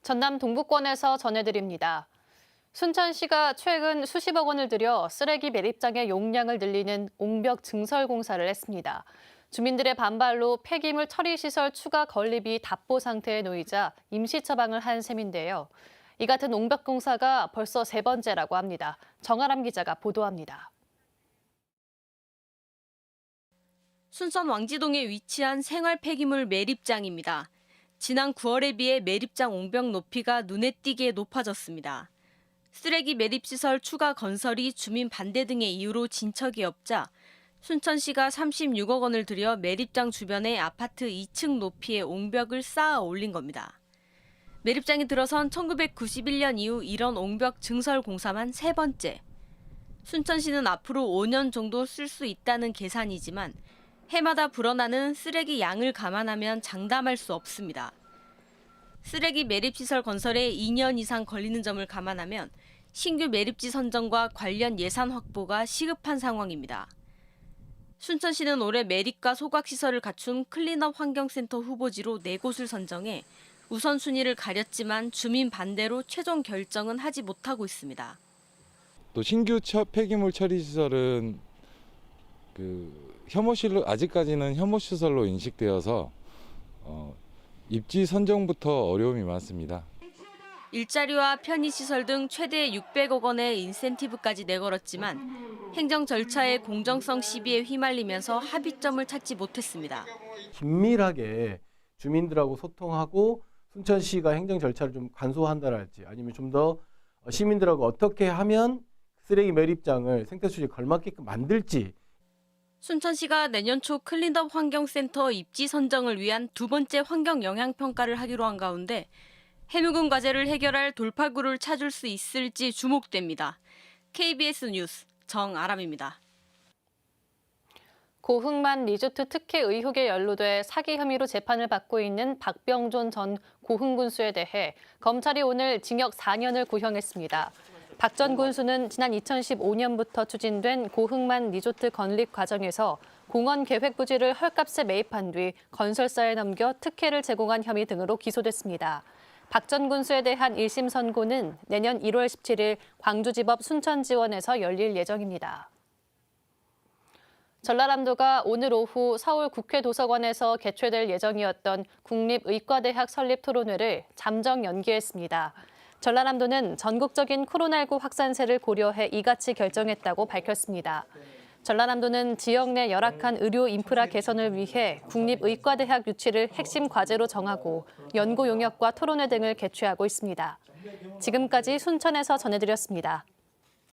전남 동부권에서 전해드립니다. 순천시가 최근 수십억 원을 들여 쓰레기 매립장의 용량을 늘리는 옹벽 증설 공사를 했습니다. 주민들의 반발로 폐기물 처리 시설 추가 건립이 답보 상태에 놓이자 임시 처방을 한 셈인데요. 이 같은 옹벽 공사가 벌써 세 번째라고 합니다. 정아람 기자가 보도합니다. 순천 왕지동에 위치한 생활 폐기물 매립장입니다. 지난 9월에 비해 매립장 옹벽 높이가 눈에 띄게 높아졌습니다. 쓰레기 매립시설 추가 건설이 주민 반대 등의 이유로 진척이 없자 순천시가 36억 원을 들여 매립장 주변에 아파트 2층 높이의 옹벽을 쌓아 올린 겁니다. 매립장이 들어선 1991년 이후 이런 옹벽 증설 공사만 세 번째. 순천시는 앞으로 5년 정도 쓸 수 있다는 계산이지만 해마다 불어나는 쓰레기 양을 감안하면 장담할 수 없습니다. 쓰레기 매립시설 건설에 2년 이상 걸리는 점을 감안하면 신규 매립지 선정과 관련 예산 확보가 시급한 상황입니다. 순천시는 올해 매립과 소각시설을 갖춘 클린업 환경센터 후보지로 4곳을 선정해 우선순위를 가렸지만 주민 반대로 최종 결정은 하지 못하고 있습니다. 또 신규 폐기물 처리 시설은 혐오시설로 아직까지는 혐오시설로 인식되어서 입지 선정부터 어려움이 많습니다. 일자리와 편의시설 등 최대 600억 원의 인센티브까지 내걸었지만 행정 절차의 공정성 시비에 휘말리면서 합의점을 찾지 못했습니다. 긴밀하게 주민들하고 소통하고 순천시가 행정 절차를 좀 간소화한다랄지 아니면 좀 더 시민들하고 어떻게 하면 쓰레기 매립장을 생태수지에 걸맞게끔 만들지. 순천시가 내년 초 클린업 환경센터 입지 선정을 위한 두 번째 환경 영향 평가를 하기로 한 가운데 해묵은 과제를 해결할 돌파구를 찾을 수 있을지 주목됩니다. KBS 뉴스 정아람입니다. 고흥만 리조트 특혜 의혹에 연루돼 사기 혐의로 재판을 받고 있는 박병존 전 고흥군수에 대해 검찰이 오늘 징역 4년을 구형했습니다. 박 전 군수는 지난 2015년부터 추진된 고흥만 리조트 건립 과정에서 공원 계획 부지를 헐값에 매입한 뒤 건설사에 넘겨 특혜를 제공한 혐의 등으로 기소됐습니다. 박 전 군수에 대한 1심 선고는 내년 1월 17일 광주지법 순천지원에서 열릴 예정입니다. 전라남도가 오늘 오후 서울 국회 도서관에서 개최될 예정이었던 국립의과대학 설립 토론회를 잠정 연기했습니다. 전라남도는 전국적인 코로나19 확산세를 고려해 이같이 결정했다고 밝혔습니다. 전라남도는 지역 내 열악한 의료 인프라 개선을 위해 국립의과대학 유치를 핵심 과제로 정하고 연구 용역과 토론회 등을 개최하고 있습니다. 지금까지 순천에서 전해드렸습니다.